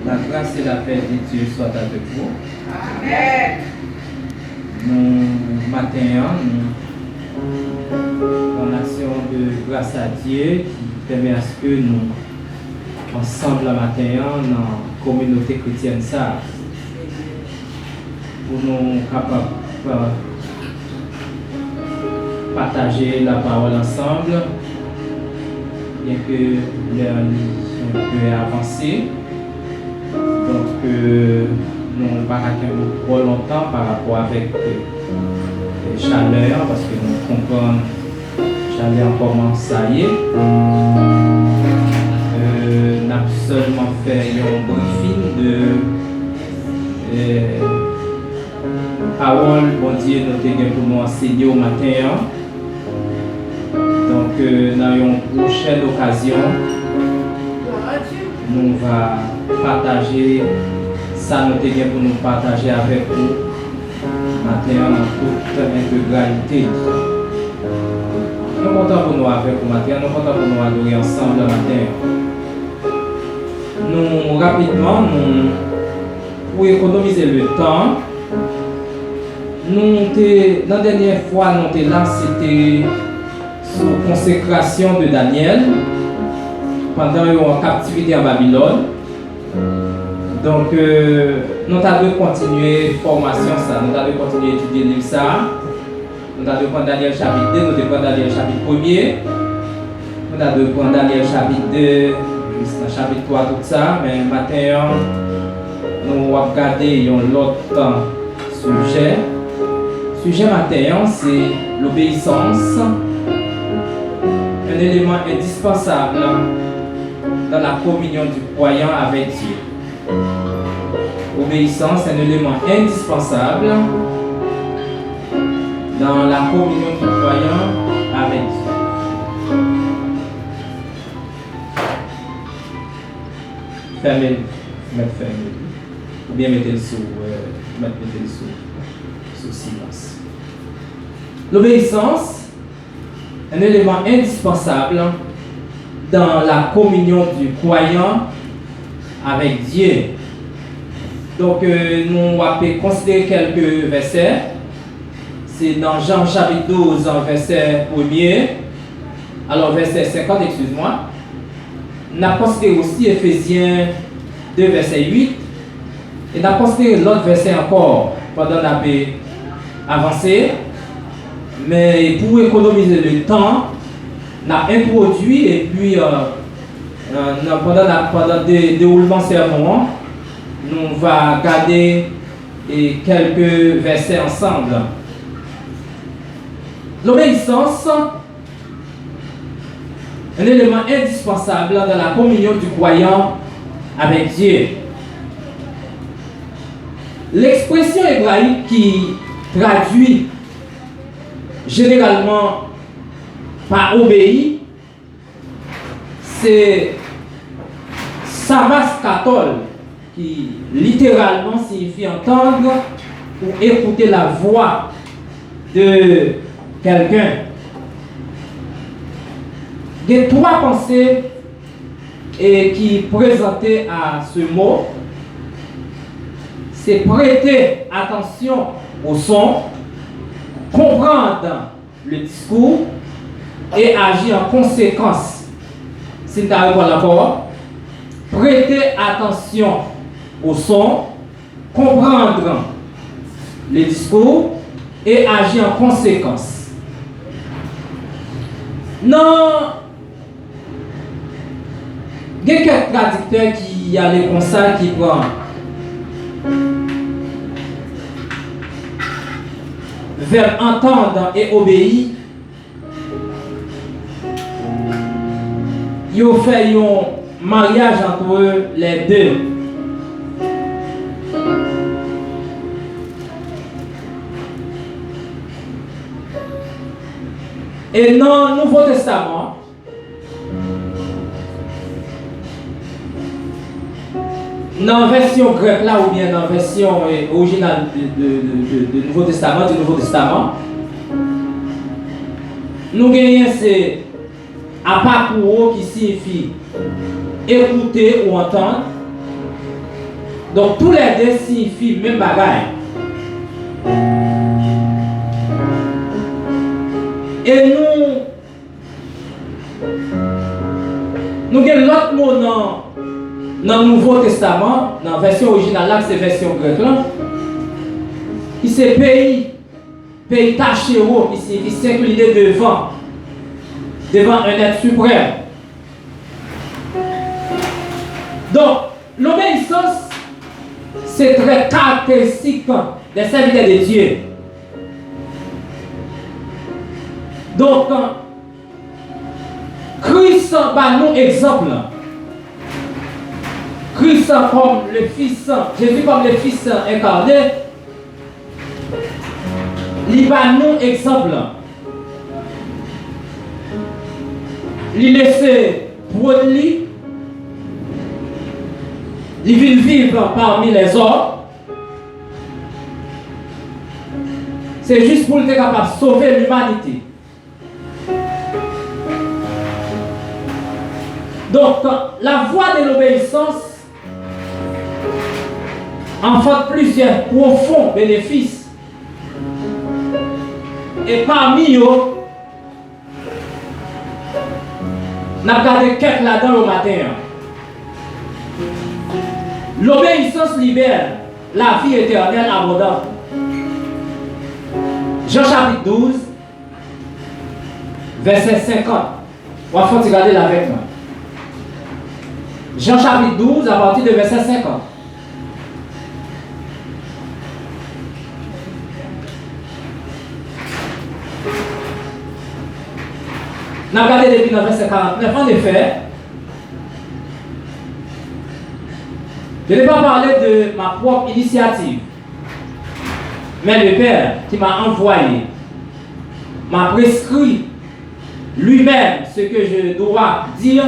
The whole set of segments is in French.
La grâce et la paix de Dieu soient avec vous. Amen. Nous, matin, nous, en action de grâce à Dieu qui permet à ce que nous, ensemble, le matin, dans la communauté chrétienne, ça, pour nous capables de partager la parole ensemble, bien que l'heure est un peu avancée. Donc, nous ne pas trop longtemps par rapport avec les chaleurs, parce que nous comprenons chaleur commence à y est. Nous avons seulement fait un briefing de parole, bon Dieu, nous avons pour nous enseigner au matin. Donc, dans une prochaine occasion, nous allons partager ça, nous avons pour nous partager avec vous matin en toute intégralité. Nous sommes contents pour nous avec vous matin, nous sommes contents pour nous adorer ensemble le matin. Nous, rapidement, pour économiser le temps, la dernière fois, nous étions là, c'était sous consécration de Daniel pendant une captivité à Babylone. Donc, nous avons continué la formation, ça. Nous avons continué à étudier le livre ça. Nous avons prendre Daniel chapitre 2, nous avons prendre Daniel chapitre 1er. Nous avons prendre Daniel chapitre 2, jusqu'à chapitre 3, tout ça. Mais maintenant, nous allons regarder l'autre sujet. Le sujet matin, c'est l'obéissance, un élément indispensable dans la communion du croyant avec Dieu. Obéissance est un élément indispensable dans la communion du croyant avec Dieu. Fermez, ou bien mettez le sous silence. L'obéissance est un élément indispensable dans la communion du croyant avec Dieu. Donc, nous allons considérer quelques versets. C'est dans Jean chapitre 12, verset 1er. Alors, verset 50, excuse-moi. Nous avons considéré aussi Éphésiens 2, verset 8. Et nous avons considéré l'autre verset encore pendant la avancé. Mais pour économiser le temps, nous avons introduit et puis pendant le déroulement sermon, nous allons garder quelques versets ensemble. L'obéissance, un élément indispensable dans la communion du croyant avec Dieu. L'expression hébraïque qui traduit généralement par obéir, c'est Savaskatol, qui littéralement signifie entendre ou écouter la voix de quelqu'un. Il y a trois pensées qui présentaient à ce mot. C'est prêter attention au son, comprendre le discours et agir en conséquence. C'est à la parole. Prêter attention au son, comprendre le discours et agir en conséquence. Non, il y a quelques traducteurs qui allaient comme ça, qui prennent vers entendre et obéir. Ils ont fait un mariage entre les deux. Et dans le Nouveau Testament, dans la version grecque là, ou bien dans la version originale du Nouveau Testament, nous gagnons c'est apakuro qui signifie écouter ou entendre, Donc tous les deux signifient même bagaille. Et nous avons l'autre mot dans le Nouveau Testament, dans la version originale, là, c'est la version grecque, qui c'est pays tachéro, qui signifie s'incliner devant un être suprême. Donc, l'obéissance, c'est très caractéristique des serviteurs de Dieu. Donc, Christ va nous exemple. Christ comme le Fils, Jésus comme le Fils incarné, il va nous exemple. Il laisse produire, il vit vivre parmi les hommes. C'est juste pour être capable de sauver l'humanité. Donc, la voie de l'obéissance enfante plusieurs profonds bénéfices. Et parmi eux, on a gardé quelques là-dedans le matin. L'obéissance libère la vie éternelle abondante. Jean chapitre 12, verset 50. On va regarder là avec moi. Jean chapitre 12, à partir de verset 50. On a regardé depuis le verset 49. En effet, je n'ai pas parlé de ma propre initiative, mais le Père qui m'a envoyé m'a prescrit lui-même ce que je dois dire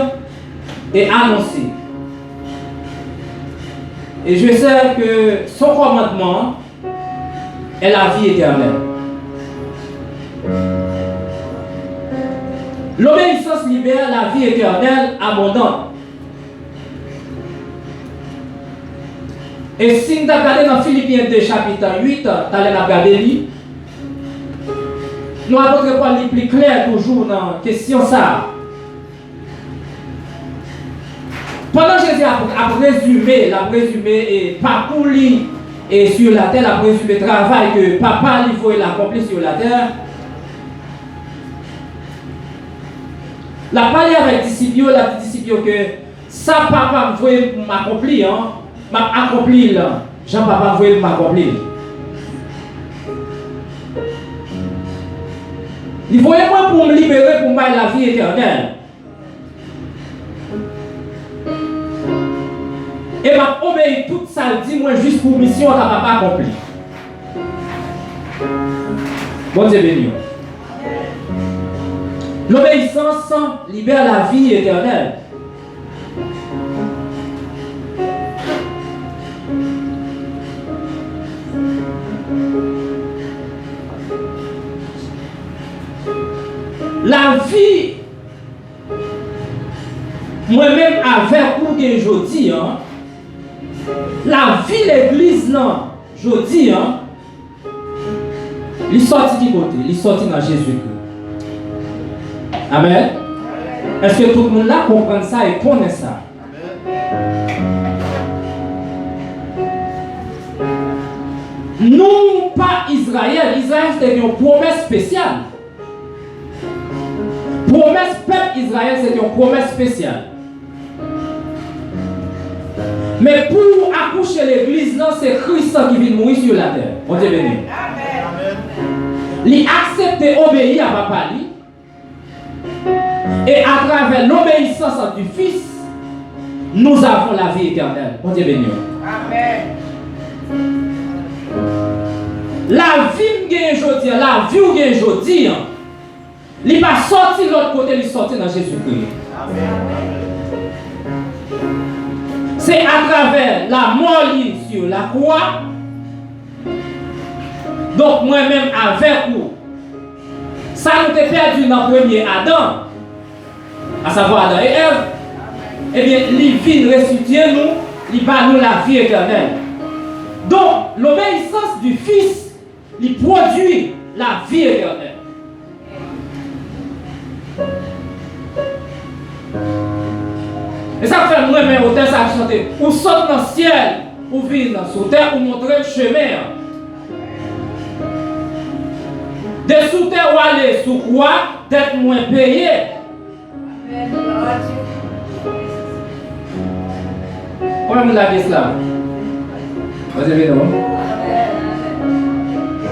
et annoncer. Et je sais que son commandement est la vie éternelle. L'obéissance libère la vie éternelle abondante. Et si nous regardons dans Philippiens 2, chapitre 8, nous allons regarder, nous avons pas les plus clair toujours dans la question ça. Pendant que Jésus a résumé et parcours et sur la terre, a résumé le travail que papa lui voulait l'accomplir sur la terre, la parlé avec les disciples, que ça papa voulait m'accomplir, m'a accompli là. Jean papa voulait m'accomplir. Il voulait moi pour me libérer pour moi la vie éternelle. Et m'a obéi tout ça dit moi juste pour mission à papa accompli. Bon Dieu béni. L'obéissance libère la vie éternelle. La vie, moi-même avec vous que je dis, la vie l'église, non, je dis, il sorti du côté, il sorti dans Jésus-Christ. Amen. Est-ce que tout le monde là comprend ça et connaît ça? Nous, pas Israël. Israël, c'était une promesse spéciale. Promesse peuple Israël, c'était une promesse spéciale. Mais pour accoucher l'église, non, c'est Christ qui vient mourir sur la terre. On dit béni. Il accepte d'obéir à papa. Et à travers l'obéissance du Fils, nous avons la vie éternelle. On dit béni. Amen. La vie que je dis, la vie que je dis, il n'est pas sorti de l'autre côté, il est sorti dans Jésus-Christ. C'est à travers la mort sur la croix. Donc moi-même avec vous, ça nous a perdu dans le premier Adam, à savoir Adam et Ève. Eh bien, il vient restituer nous il va nous la vie éternelle. Donc, l'obéissance du Fils, il produit la vie éternelle. Et ça fait moi-même, au ça a chanté. Ou saute dans le ciel, ou vivre dans la terre, ou montrer le chemin. De sous terre ou aller sous quoi, d'être moins payé. Comment vous l'avez cela? Vous avez non?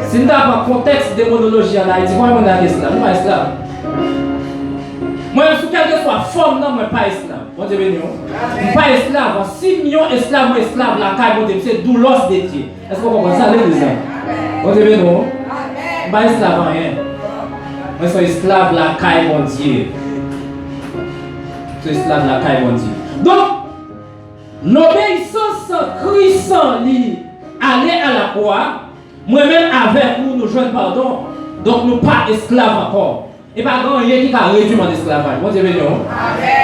Si nous n'avons pas contexte de monologie en Haïti, comment vous l'avez cela? Nous pas esclave. Moi, sous quelle que soit forme, non, moi pas esclave. Vous avez non? Pas esclave. 6 millions d'esclaves, moi esclave, la caille, vous c'est d'où l'os de Dieu. Est-ce que vous comprenez ça? Vous avez non? Pas esclave en rien. Moi, je suis esclave, la caille, mon Dieu. Je suis esclave, la caille, mon Dieu. Donc, l'obéissance Christ aller à la croix, moi-même avec nous, nous jouons pardon. Donc, nous ne sommes pas esclaves encore. Et pas grand rien qui a réduit mon esclavage. Bon Dieu, non?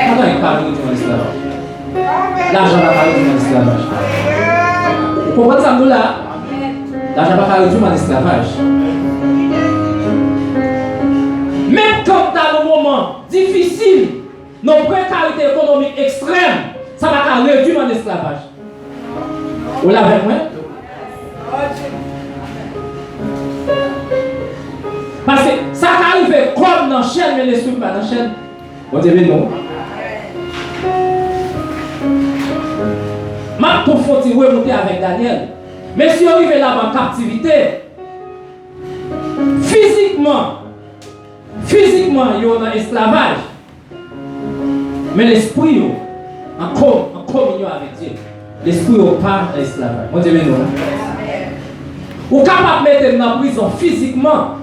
Comment il parle de mon esclavage? L'argent n'a pas réduit mon esclavage. Vous comprenez ça, nous là? L'argent n'a pas réduit mon esclavage. Même quand dans le moment difficile, nos précarités économiques extrêmes, ça va réduire mon esclavage. Vous l'avez moi? Parce que ça arrive comme dans la chaîne, mais l'esprit pas dans la chaîne. Vous dites non? Ma tout faut remonter avec Daniel. Mais si on arrive là en captivité, physiquement, il y a un esclavage. Mais l'esprit, en communion avec Dieu, l'esprit n'est pas esclavage. On dit non. Ou capable de mettre dans la prison physiquement,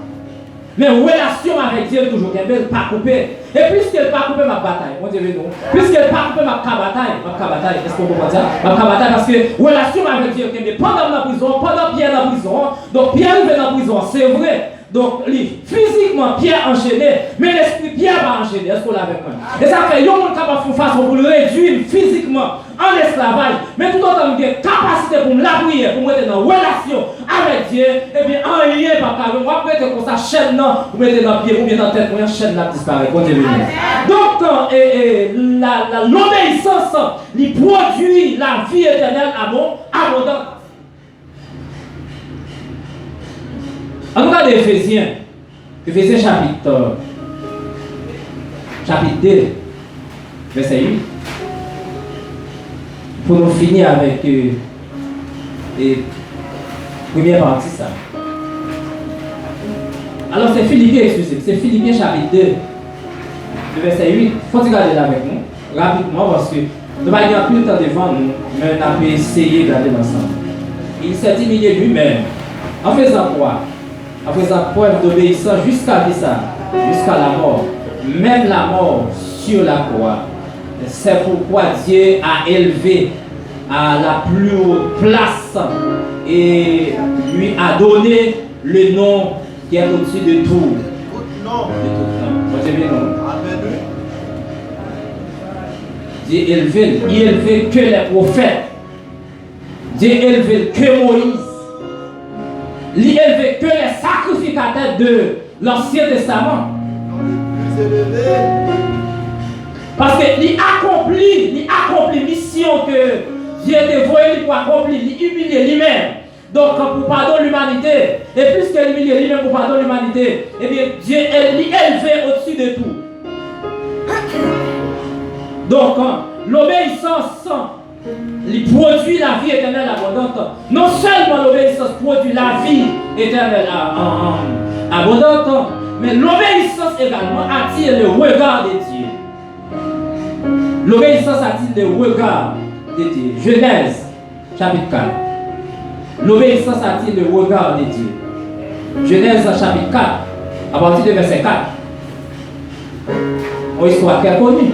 mais relation avec Dieu toujours qu'elle n'est pas coupée. Et puisqu'elle n'est pas coupée ma bataille, on dit non. Puisqu'elle n'est pas coupée ma bataille, est-ce qu'on comprend ça? Ma bataille parce que relation avec Dieu qu'elle est pendant la prison, pendant Pierre dans la prison. Donc Pierre est dans la prison, c'est vrai. Donc, physiquement, Pierre enchaîné, mais l'esprit Pierre va enchaîner. Est-ce qu'on l'a avec moi? Et ça fait, il y a un monde capable de faire façon pour le réduire physiquement en esclavage, mais tout autant qu'il y a capacité pour me la prier, pour me mettre en relation avec Dieu, et bien, en lien par carré, on va mettre comme ça, chaîne, vous mettez dans le pied, ou bien dans la tête, pour une chaîne là disparaît. Donc, l'obéissance, il produit la vie éternelle abondante. En tout cas, d'Éphésiens, chapitre 2, verset 8, pour nous finir avec la première partie. Ça. Alors, c'est Philippiens, excusez-moi, c'est Philippiens chapitre 2, verset 8. Il faut regarder là avec nous, rapidement, parce que nous n'avons pas plus de temps devant nous, mais on a pu essayer de regarder ensemble. Il s'est humilié lui-même, en faisant quoi? En faisant preuve d'obéissance jusqu'à la mort, même la mort sur la croix. C'est pourquoi Dieu a élevé à la plus haute place et lui a donné le nom qui est au-dessus de tout. Dieu élevé que les prophètes. Dieu élevé que Moïse. Il élevé que les sacrificateurs de l'Ancien Testament. Parce qu'il accomplit mission que Dieu était voulu pour accomplir, il humilié lui-même. Donc pour pardonner l'humanité, et puisqu'il humilie lui-même pour pardonner l'humanité, eh bien Dieu est élevé au-dessus de tout. Donc l'obéissance, il produit la vie éternelle abondante. Non seulement l'obéissance produit la vie éternelle abondante, mais l'obéissance également attire le regard de Dieu. L'obéissance attire le regard de Dieu. Genèse, chapitre 4. L'obéissance attire le regard de Dieu. Genèse, chapitre 4, à partir du verset 4. Une histoire très connue.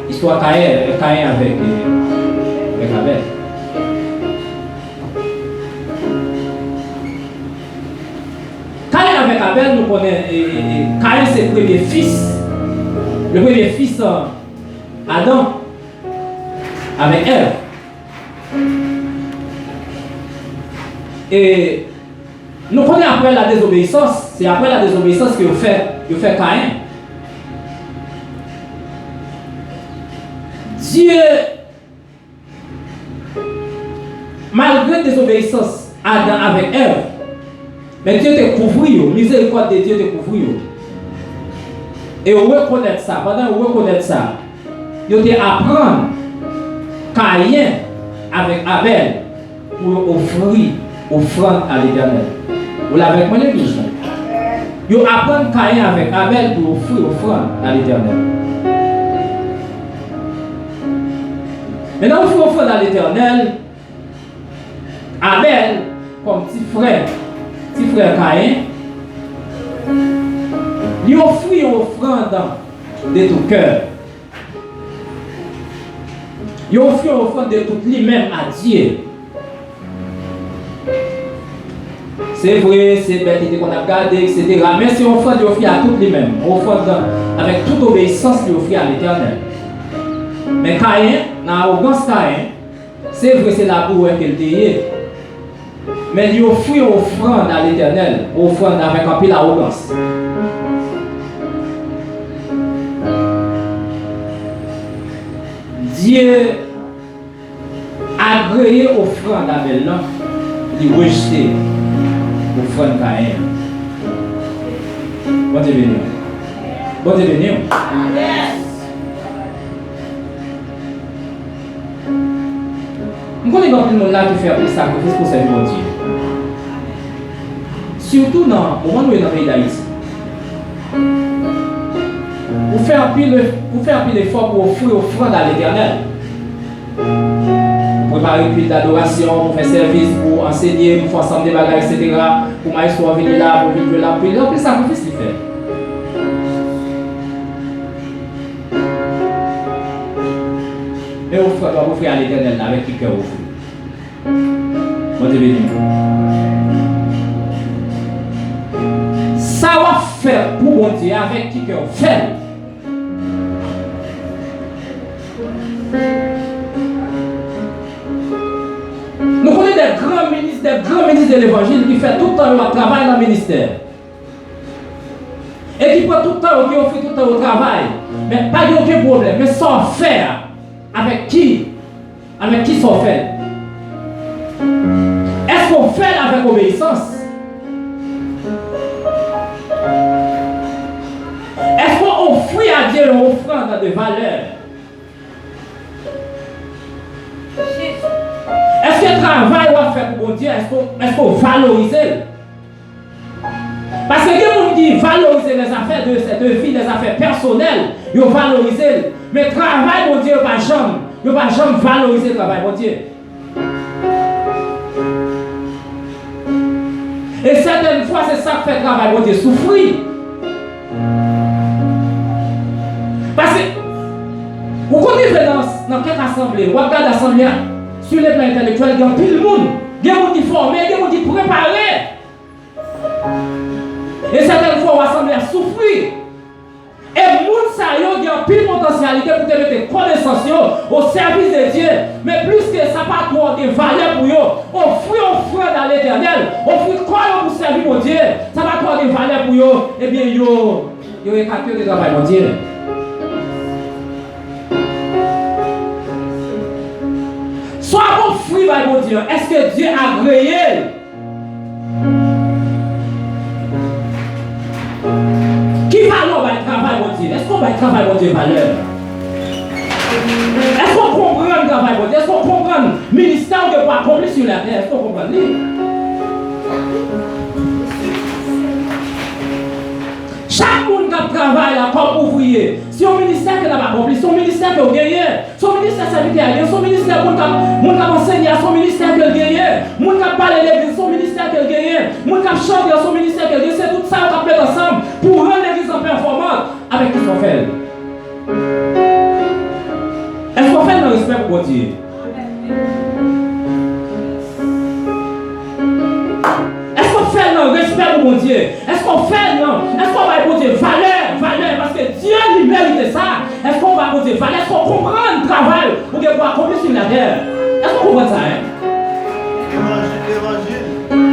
Histoire Caïn avec Abel. Caïn avec Abel, nous connaissons. Caïn, c'est le premier fils. Le premier fils, Adam, avec Ève. Et nous connaissons après la désobéissance, c'est après la désobéissance que fait Caïn. Dieu, malgré la désobéissance Adam avec Ève, mais Dieu te couvrit, miséricorde de Dieu te couvrit. Et on reconnaît ça, pendant qu'on reconnaît ça, il te apprendre Caïn avec Abel pour offrir offrande à l'Éternel. Vous l'avez avec moi l'église? Il apprend Caïn avec Abel pour offrir offrande à l'Éternel. Maintenant, offrir offrande à l'Éternel, Abel, comme petit frère Caïn, lui offrit une offrande de tout cœur. Il offrit une offrande de tout lui-même à Dieu. C'est vrai, c'est bête qu'on a gardé, etc. Mais c'est une offrande offrit à tout lui-même. Une offrande avec toute obéissance lui offrit à l'Éternel. Mais Caïn, dans l'arrogance Caïn, c'est vrai, c'est la boue qu'elle était. Mais il offrit une offrande à l'Éternel, une offrande avec un peu d'arrogance. Dieu a agréé offrande à Abel, il rejeté offrande Caïn. Bon Dieu béni. Bon Dieu béni. Je connais beaucoup de monde là qui fait un sacrifice pour servir Dieu. Surtout dans le moment où on est dans le pays d'Haïti. Vous faites un pile d'effort pour offrir offrande à l'Éternel. Pour préparer une pile d'adoration, pour faire service, pour enseigner, pour faire ensemble des bagages, etc. Pour maïsou venir là, pour vivre là, puis le sacrifice qu'il fait. Et offrir doit offrir à l'Éternel avec qui cœur offrir. Bon Dieu béni. Ça va faire pour bon Dieu avec qui cœur fait. Nous connaissons des grands ministres de l'évangile qui font tout le temps le travail dans le ministère. Et qui prennent tout le temps, qui offrent tout le temps au travail. Mais pas aucun problème. Mais sans faire. Avec qui? Avec qui sans faire? Est-ce qu'on fait avec obéissance? Est-ce qu'on offre à Dieu une offrande de valeur? Est-ce que le travail qu'on fait pour Dieu, est-ce qu'on valorise? Parce que les gens qui valorisent les affaires de cette vie, les affaires personnelles, ils valorisent. Mais le travail pour Dieu, ils ne vont jamais valoriser le travail pour Dieu. Et certaines fois, c'est ça qui fait le travail pour Dieu souffrir. Parce que, vous connaissez dans quelle assemblée, vous regardez l'assemblée, sur les plans intellectuels, il y a tout le monde. Il y a des gens qui forment, il y a des gens qui préparent. Et certaines fois, on assemblée à souffrir. Et les gens qui ont pile potentialité pour te mettre connaissances au service de Dieu. Mais plus que ça, pas trop de valeur pour eux. Offrir dans l'Éternel. Offrir quoi pour servir mon Dieu. Ça va trop de valeur pour eux. Eh bien, ils ont écarté le travail mon Dieu. Soit offrir par mon Dieu. Est-ce que Dieu a agréé? Qui valeur va le travail mon Dieu? Est-ce qu'on va le travail mon Dieu valeur? Est-ce qu'on comprend le travail mon Dieu? Est-ce qu'on comprend le ministère que pour accomplir sur la terre? Est-ce qu'on comprend? Chaque monde qui travaille là comme ouvrier, si un ministère qui n'a pas accompli, son ministère qui a gagné, son ministère qui a gagné, son ministère qui a enseigné, son ministère qui a gagné, mon qui a parlé de l'église, son ministère qui a gagné, mon qui a chanté, son ministère qui a gagné, c'est tout ça qu'on met ensemble pour rendre l'église en performance avec ce qu'on fait. Est-ce qu'on fait le respect pour Dieu? Est-ce qu'on fait le respect pour mon Dieu? Est-ce qu'on fait non? Est-ce qu'on va pour Dieu valeur, parce que Dieu lui mérite ça. Est-ce qu'on va pour Dieu valeur? Est-ce qu'on comprend le travail pour accomplir sur la terre? Est-ce qu'on comprend ça? Évangile.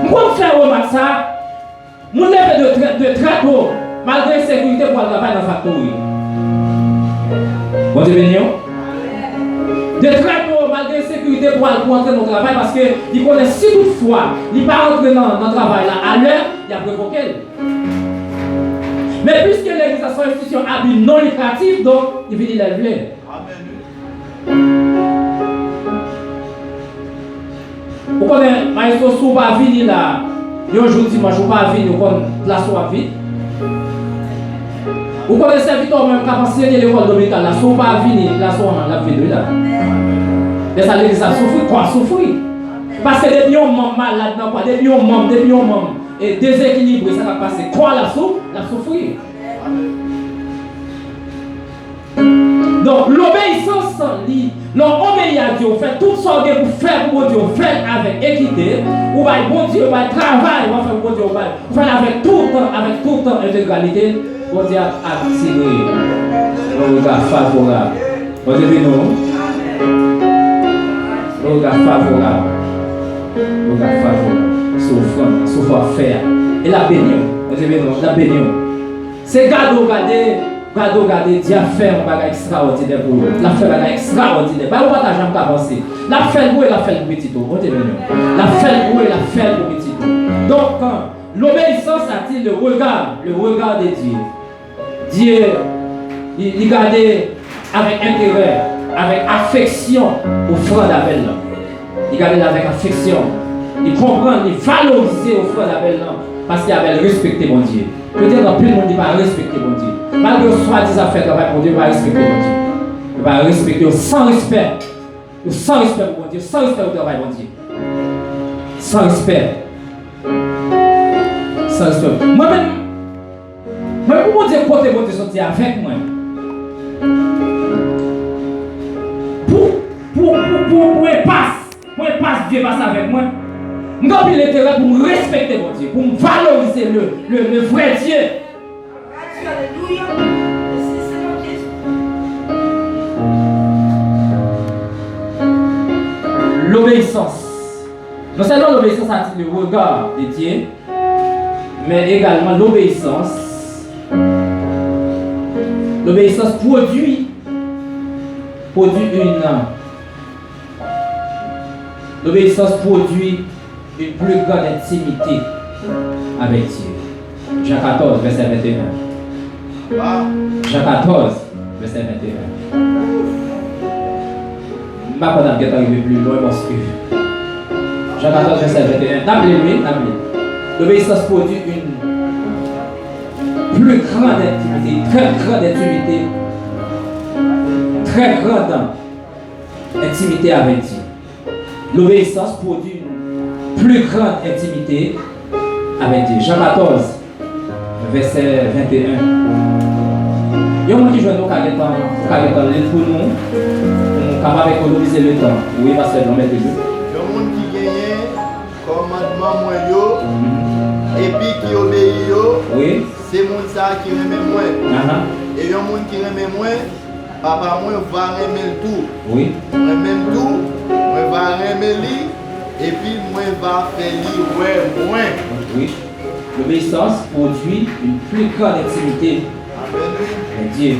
Pour faire remarquer ça, mon lever de très tôt, malgré la sécurité pour le travail dans la factory. Bon Dieu béni. De très tôt, malgré la sécurité pour entrer dans le travail, parce qu'il connaît si toutefois, il ne va pas entrer dans le travail là, à l'heure, il a provoqué. Mais puisque l'église a son institution à but non lucratif, donc il vient de l'élever. Vous connaissez, maestro, si vous ne pas venir là, un jour dimanche, vous ne pas venir, vous connaissez la soirée vite. Vous connaissez le serviteur même qui a enseigné l'école dominicale là, si vous ne pas venir, la soirée, la vidéo là. Mais ça, l'église a souffert, quoi, souffrir. Parce que depuis un membre malade, depuis un membre, et déséquilibré, ça va passer. Quoi la souffrir. Donc l'obéissance l'obéir à Dieu, fait tout ce que vous faites pour Dieu, faites avec équité, ou bien bon Dieu, vous travail, vous faites pour Dieu, vous faites avec tout le temps intégralité, pour Dieu attirer le regard favorable. Vous avez vu nous? Le regard favorable. Le regard favorable. Souffrant faire. Et la bénion. Vous avez vu nous? La bénion. C'est regarder, Dieu a fait un bagage extraordinaire pour vous. Il a fait un bagage extraordinaire. Pas vous partager un avancé. La fait pour la fait pour petit tout. La fait pour la fait pour petit tout. Donc, l'obéissance a-t-il le regard de Dieu. Dieu, il gardait avec intérêt, avec affection au frère d'Abel. Il gardait avec affection. Il comprend, il valorisait au frère d'Abel parce qu'il avait respecté mon Dieu. Peut-être que plus le monde ne va pas respecter mon Dieu. Malgré le soi-disant fait travail pour Dieu, il va respecter mon Dieu. Il va respecter sans respect. Sans respect pour mon Dieu, sans respect au travail pour mon Dieu. Sans respect. Sans respect. Moi-même, pour mon Dieu, côté mon Dieu sortir avec moi. Pour un passe, Dieu passe avec moi. Je n'ai l'intérêt pour me respecter mon Dieu, pour me valoriser le vrai Dieu. Alléluia. L'obéissance. Non seulement l'obéissance a le regard de Dieu, mais également l'obéissance. L'obéissance produit une. L'obéissance produit une plus grande intimité avec Dieu. Jean 14, verset 21. Jean 14, verset 21. Je ne vais pas arriver plus loin parce que Jean 14, verset 21. D'après-lui. L'obéissance produit une plus grande intimité, très grande intimité avec Dieu. L'obéissance produit une plus grande intimité avec Dieu. Jean 14, verset 21. Il y a un monde qui joue nous pour nous, capable d'économiser le temps. Oui, parce que nous mettons le jeu. Il y a un monde qui gagne commandement moins et puis qui obéit. Oui. C'est mon ça qui remet moins. Et il y a un monde qui remet moins. Papa moi va remettre tout. Oui. Remettre tout. Moi va remettre lui. Et puis moi va faire lui moins. Oui. L'obéissance produit une plus grande intimité avec Dieu.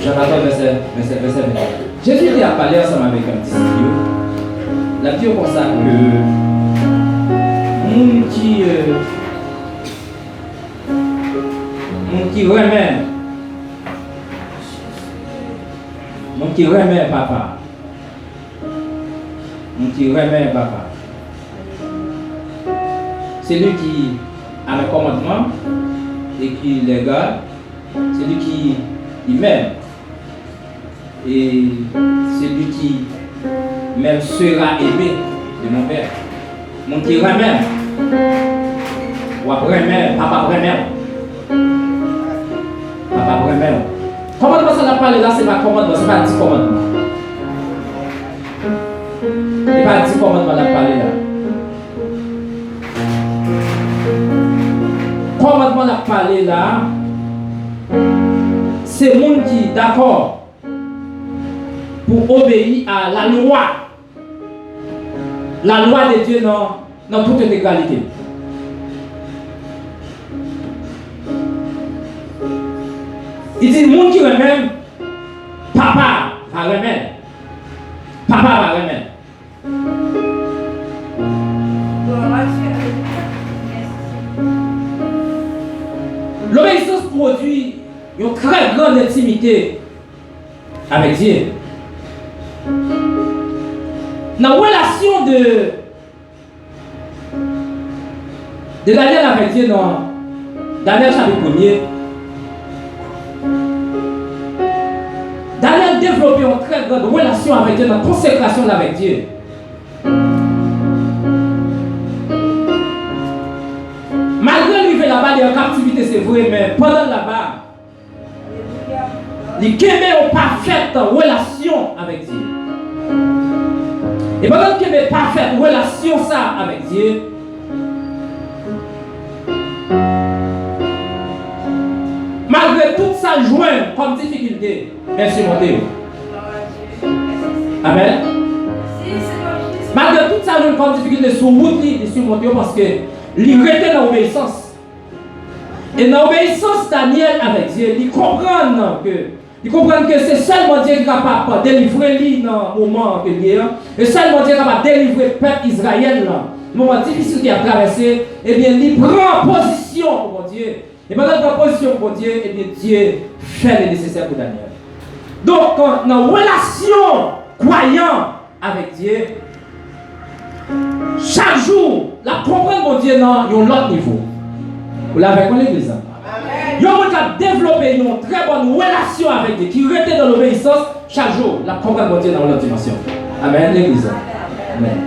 Jean 14, verset 21. Jésus a parlé ensemble avec un disciple. La Bible comme ça que mon qui remet papa. Mon qui remet papa. C'est lui qui a le commandement et qui les garde. C'est lui qui m'aime. Et celui qui même sera aimé de mon Père. Mon qui remet. Ou après, papa remet. Papa remet. Commandement, ça n'a pas là, c'est pas commandement, c'est pas 10 commandements. C'est pas 10 commandements, la parler là. Commandement, la parler là, c'est monde qui d'accord. pour obéir à la loi. La loi de Dieu dans toute égalité. Il dit, le monde qui remet, papa va remettre. Papa va remettre. L'obéissance produit une très grande intimité avec Dieu. Dans la relation de Daniel avec Dieu dans Daniel chapitre 1er, Daniel développait une très grande relation avec Dieu, dans la consécration avec Dieu. Malgré lui, là-bas, il est en captivité, c'est vrai, mais pendant là-bas, il aimait une parfaite relation avec Dieu. Et pendant qu'il avait une parfaite relation ça avec Dieu, malgré tout ça, joint comme difficulté, merci mon Dieu. Amen. Malgré tout ça, joint comme difficulté sur route, il surmonté parce que il était dans l'obéissance. Et dans l'obéissance, Daniel avec Dieu, il comprend que c'est seulement Dieu qui est capable de délivrer lui dans le moment que guerre. Et seulement Dieu est capable de délivrer le peuple Israël dans le moment difficile qu'il a traversé. Et bien, il prend position pour Dieu. Et pendant qu'il prend position pour Dieu, et bien, Dieu fait le nécessaire pour Daniel. Donc, dans la relation croyant avec Dieu, chaque jour, la comprendre mon Dieu dans un autre niveau. Vous l'avez connu l'église? Il y a développé une très bonne relation avec Dieu, qui était dans l'obéissance chaque jour, la comprendre mon Dieu dans l'autre dimension. Amen, l'église. Amen.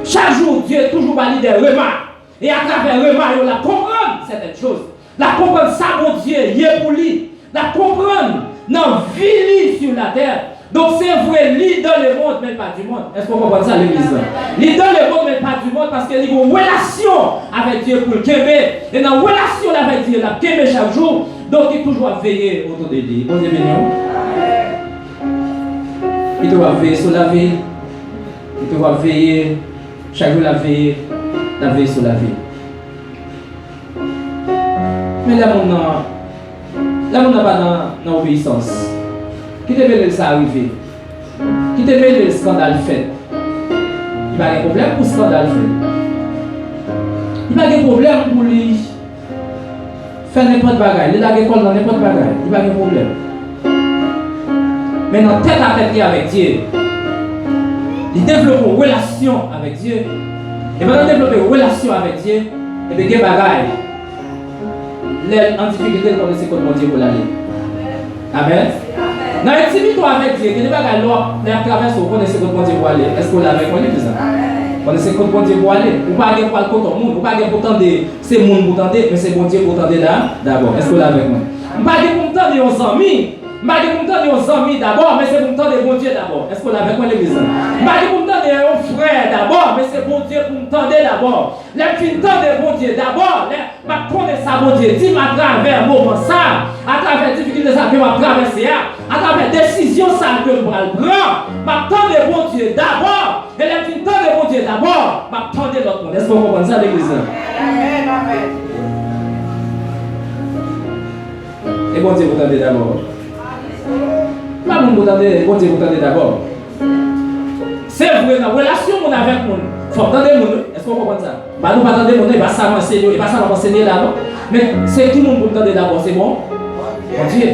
Chaque jour, Dieu est toujours valide des remarques. Et à travers les remarques, il la comprendre certaines choses. La comprendre ça, mon Dieu, il est pour lui. La comprendre dans la vie sur la terre. Donc c'est vrai, lui dans le monde, mais pas du monde. Est-ce qu'on comprend ça, l'église? Lui dans le monde, mais pas du monde, parce qu'il y a une relation avec Dieu pour le Québec. Et dans la relation avec Dieu, la Québec chaque jour, donc il est toujours à veiller autour de lui. Bon Dieu béni. Il doit veiller sur la vie. Il doit veiller, chaque jour la veille sur la vie. Mais là, on n'a pas dans l'obéissance. Qui te met ça arriver? Qui te met le scandale fait? Il n'y a pas de problème pour le scandale fait. Il n'y a pas de problème pour lui faire n'importe quoi. Il a l'école dans n'importe quoi. Il n'y a pas de problème. Mais dans tête à tête avec Dieu, il développe une relation avec Dieu. Et pendant développer une relation avec Dieu, et bien, il y a des bagailles. L'aide en difficulté, comme c'est comme Dieu pour l'aller. Amen. Dans l'intimité avec Dieu, il y a des bagages là, à travers ce qu'on connaissait comment Dieu pour aller. Est-ce qu'on l'avait connu tout ça? On connaissait comment Dieu pour aller. Ou pas aller pour le côté monde, ou pas aller pour tendre, c'est monde pour tendre, mais c'est bon Dieu pour tendre là d'abord. Est-ce qu'on l'avait connu? Ou pas aller pour tendre aux amis. Pas aller pour tendre aux amis d'abord, mais c'est pour tendre bon Dieu d'abord. Est-ce qu'on l'avait connu l'église? Pas aller pour tendre aux frères d'abord, mais c'est bon Dieu pour tendre d'abord. Les filles tendre bon Dieu d'abord. Ma connaître ça bon Dieu. Dis à travers moment ça, à travers difficultés ça que m'a traversé, à travers décision ça que je prends, ma tendre bon Dieu d'abord. Et les filles tendre bon Dieu d'abord, ma tendre l'autre monde. Est-ce qu'on comprend ça l'église? Amen, amen. Et bon Dieu vous tendez d'abord. Pas mon bon Dieu vous tendez d'abord. C'est vrai, la relation qu'on a avec nous. Il faut entendre nous. Est-ce qu'on comprend ça? Bah, nous ne pas entendre nous, il va ça m'enseigner, il va ça m'enseigner là, non? Mais c'est tout le monde pour entendre d'abord, c'est bon? Bon Dieu.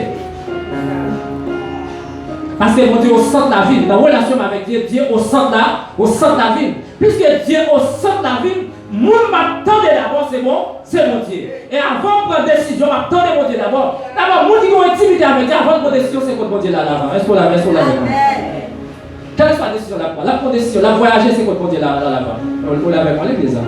Parce que mon Dieu au centre de la vie, dans la relation avec Dieu, Dieu au centre de la vie. Puisque Dieu au centre de la vie, moi m'attendais d'abord, c'est bon? C'est mon Dieu. Et avant de prendre décision, m'attendais mon Dieu d'abord. D'abord, moi qui ont intimité avec Dieu, avant de prendre décision, c'est contre mon Dieu là l'avant. Est-ce qu'on l'a vu? Quelle soit la décision là-bas? La prendre décision, la voyager, c'est contre mon Dieu là l'avant. On l'avait parlé déjà.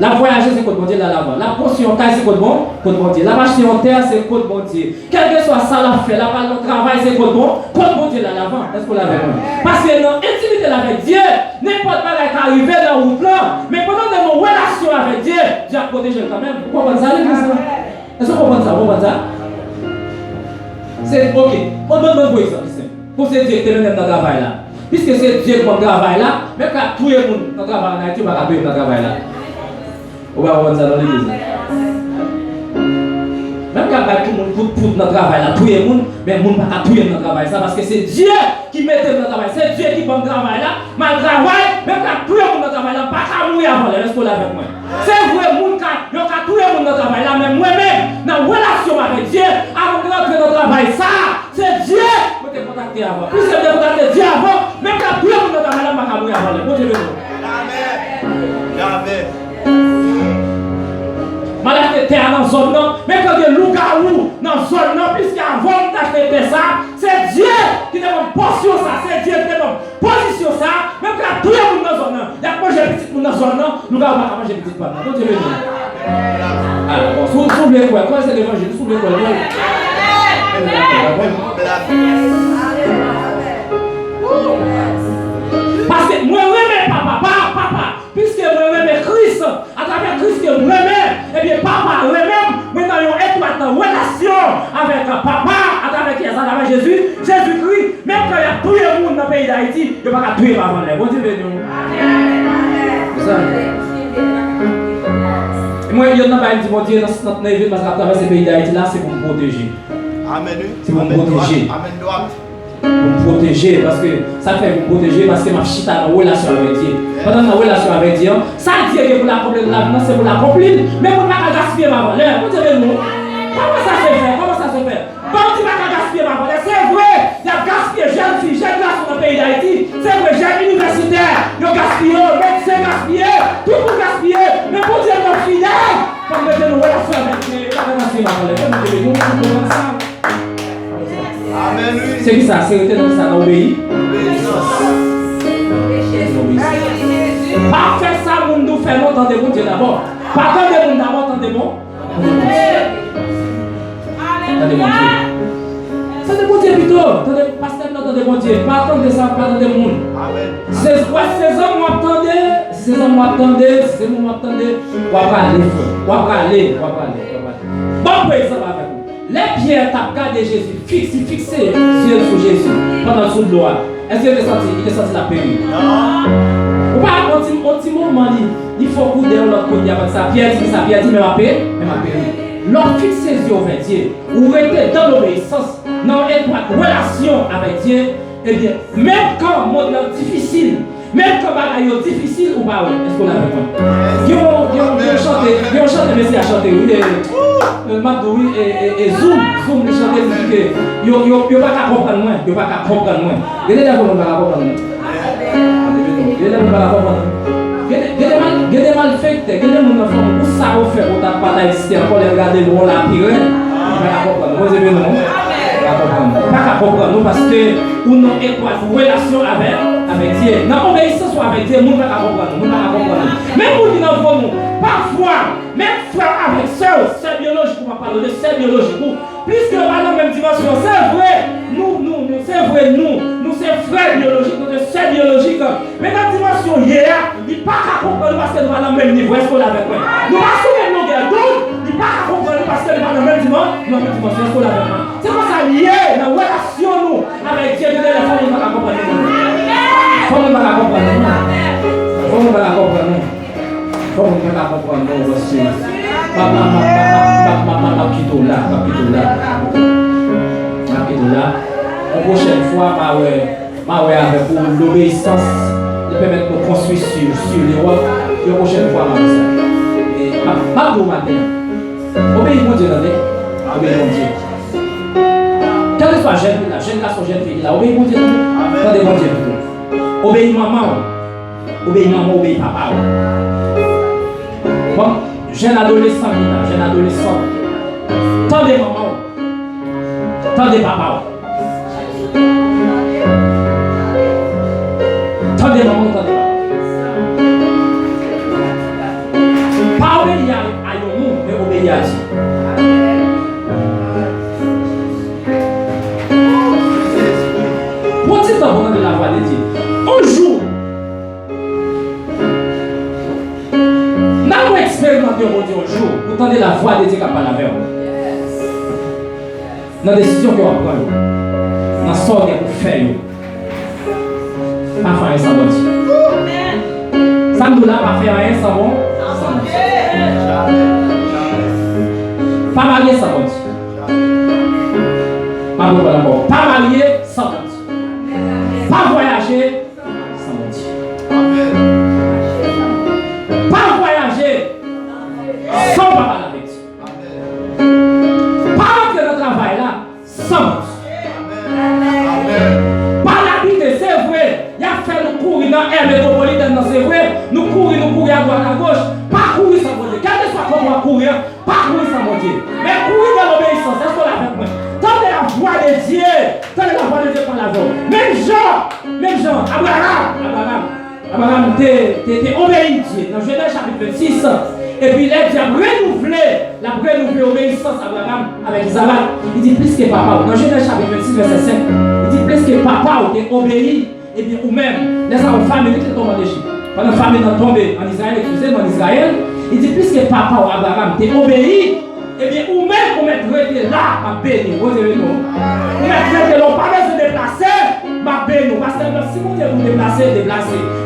La voyager, c'est contre mon Dieu là l'avant. La portion en caille, c'est contre mon Dieu. La marche en terre, c'est contre mon Dieu. Quel que soit ça, la fait, la parole de travail, c'est contre mon Dieu là l'avant. Est-ce qu'on l'avait vu? Parce que dans l'intimité avec Dieu, n'importe quoi qui arrive dans le route là, mais pendant nos relations avec Dieu, Dieu a protégé quand même. Vous comprenez ça, l'église? Est-ce que vous comprenez ça? Vous comprenez ça? C'est ok. On donne un bon exemple. Pour ce Dieu qui est dans le travail là. Puisque c'est Dieu qui travail là, même quand tout le monde dans le travail là, tu ne vas pas dans le travail là. On va voir ça dans l'église. Même quand tout le monde pour notre travail là, tout le monde, mais le monde ne va pas tout dans le travail ça parce que c'est Dieu qui met dans le travail. C'est Dieu qui fait le travail là. Mal travail, même quand tout le monde dans le travail là, pas qu'à mourir avant, reste là avec moi. C'est vrai, tout le monde dans le travail là, mais moi-même, dans la relation avec Dieu, avant de rentrer dans le travail, ça, c'est Dieu qui m'a contacté avant. Puisque je m'ai contacté Dieu avant, même quand tout le monde dans le travail là, pas qu'à mourir avant. Bon Dieu, Jamais. Malade terre dans la zone, mais quand il y a loup-garou dans la zone, puisqu'avant d'acheter ça, c'est Dieu qui donne une portion ça, c'est Dieu qui donne une position ça, même quand tout le monde dans la zone, il y a manger petit pour dans la zone, loup-garou va manger petit pour nous. Dieu béni. Alors, souvenez quoi, quand c'est l'évangile, souvenez quoi. Parce que moi, je papa, puisque moi, je Christ, à travers Christ que moi, eh bien, papa, moi-même, maintenant, il y a une étroite relation avec papa, à travers qui, à travers Jésus-Christ, même quand il y a tout le monde dans le pays d'Haïti, il n'y a pas qu'à tuer avant les. Bon Dieu béni. Moi, il y a un petit bon Dieu dans notre navire parce qu'à travers ce pays d'Haïti là, c'est pour me protéger. Amen. C'est pour me protéger. Amen. Droite. Pour me protéger, parce que ça fait me protéger, parce que ma chita dans la relation avec Dieu. Pendant la relation avec Dieu, ça dit que pour l'accomplir la vie, c'est pour l'accomplir, mais pour ne pas gaspiller ma valeur. Vous savez, nous, comment ça se fait? Comment ça se fait? Bon, tu ne vas pas gaspiller ma valeur. C'est vrai, il y a gaspillé jeune fille, jeune garçon dans le pays d'Haïti. C'est vrai, jeune universitaire, il y a gaspillé, médecin gaspillé, tout pour gaspiller, mais pour Dieu, nos fidèles, comme nous avons une relation avec Dieu, pas gaspiller ma valeur. Nous avons ça. Amen. C'est qui ça? C'est que ça dans l'obéi. Pas faire ça, mon nous fait longtemps de bon Dieu d'abord. Pas tant de monde d'abord, tant de bon. Tant de bon Dieu. Tant de bon Dieu plutôt. Tant de pasteur, tant de bon Dieu. Pas tant de ça, pas tant de monde. Ces hommes m'attendent, ces hommes m'attendent, ces hommes m'attendent. On va aller. Bon, par exemple, avec vous. Les pierres tapent de Jésus, fixer les yeux sur Jésus pendant sous le doigt. Est-ce qu'il est sorti la péri? Non. Ou pas, un petit moment, il faut couper dans l'autre côté avec sa pierre, dit, mais ma péri. L'on fixe ses yeux vers Dieu, ou rester dans l'obéissance, dans une relation avec Dieu, eh bien, même quand le monde est difficile, même quand il est difficile, ou pas, est-ce qu'on a besoin? Ils ont chanté, mais c'est à chanter, oui. Magdoui et Zoom les chanter, ils ne pas qu'à comprendre moins, ils ne pas qu'à comprendre moins. Il y a des gens qui ne pas comprendre moins. Il y a des gens qui ne pas comprendre moins. Il y a des malfaits, il y a des gens qui ne font ça au fait, on n'a pas d'existence, on les regarder, on l'a piré, ils ne pas comprendre. Vous avez non? Pas qu'à comprendre parce que nous avons une relation avec Dieu. Dans l'obéissance avec Dieu, nous ne pouvons pas comprendre. Même nous qui nous parfois, même frère avec soeur, c'est biologique, on va parler de c'est biologique. Puisque on va dans la même dimension, c'est vrai, nous c'est frère biologique, nous c'est sœur biologique. Mais dans la dimension hier, il ne peut pas comprendre parce que nous sommes dans le même niveau. Est-ce qu'on l'a avec moi? Nous sommes sur le même longueur d'onde, il ne peut pas comprendre parce que nous sommes dans le même dimension. Est-ce qu'on l'a avec moi? C'est comme ça lié dans la relation nous avec Dieu, nous ne pouvons pas comprendre. Faut nous pas comprendre. Faut nous pas comprendre. Faut nous pas comprendre aussi. La prochaine fois, avec l'obéissance, de permettre de construire sur l'Europe. La prochaine fois, ma obéis mon Dieu, obéis mon Dieu. Quel que soit jeune garçon, jeune fille, obéis mon Dieu. Attendez mon Dieu. Obéis maman, obéis papa. Bon, jeune adolescent, tendez maman, tendez papa. Tendez maman, tendez papa. Pas obéir à nous, mais obéir à Dieu. Pour dire dans de la voix de Dieu, un jour, nous avons expérimenté un jour, pour tendre la voix de Dieu qui a parlé avec nous. Dans la décision qu'on va prendre, dans dans ce qu'on pour faire. Pas faire ça, bon Dieu. Ça nous l'a pas faire rien, ça bon? Pas marier, ça bon Dieu. Pas marier, ça bon Dieu. Pas voyager, ça bon Dieu. Pas voyager sans papa avec Dieu. Pas rentrer dans le travail là sans Dieu. Pas l'habiter, c'est vrai. Il y a fait nous courir dans l'air métropolitaine, c'est vrai. Nous courir à droite à gauche. Pas courir sans Dieu. Quel que soit comment courir, pas courir sans Dieu. Mais courir dans l'obéissance, c'est ce qu'on a fait. Tant de la voix de Dieu, tant de la voix de Dieu qu'on a vu. Même Jean, Abraham, t'es obéi Dieu. Dans Genèse chapitre 26, et puis là, Dieu a renouvelé l'obéissance d'Abraham avec Isaac. Il dit plus que papa. Dans Genèse chapitre 26, verset 5, il dit plus que papa ou t'es obéi, et bien ou même, les familles qui tombent en Égypte. Pendant la famille est tombée en Israël, excusez-moi, en Israël, il dit plus que papa ou Abraham t'es obéi, et bien ou même vous mettrez là à bénir. Vous avez nous. Vous mettrez là, pas besoin de déplacer. Parce que si vous devez vous déplacer,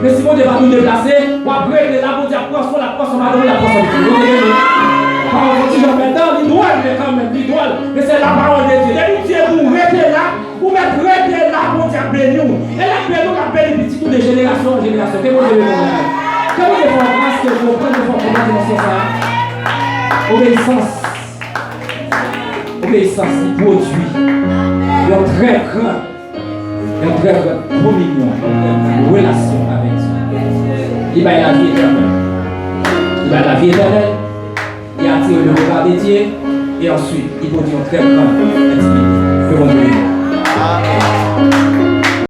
mais si vous devez vous déplacer, vous avez la bonne approche, la proche, la proche. Quand on dit maintenant, l'idole, mais quand même, l'idole, mais c'est la parole de Dieu. Et Dieu, vous mettez là, vous mettrez là, bon Dieu, béni. Et la béni, la béni, petit tout de génération en génération. Que vous devez faire? Que vous devez faire? Parce que vous prenez votre dimension ça. Obéissance. Obéissance, il produit. Il y a très grand. Un très grande communion, une relation avec Dieu. Il va y la vie éternelle. Il va y la vie éternelle. Il attire le regard de Dieu. Et ensuite, il produit une très grande intimité.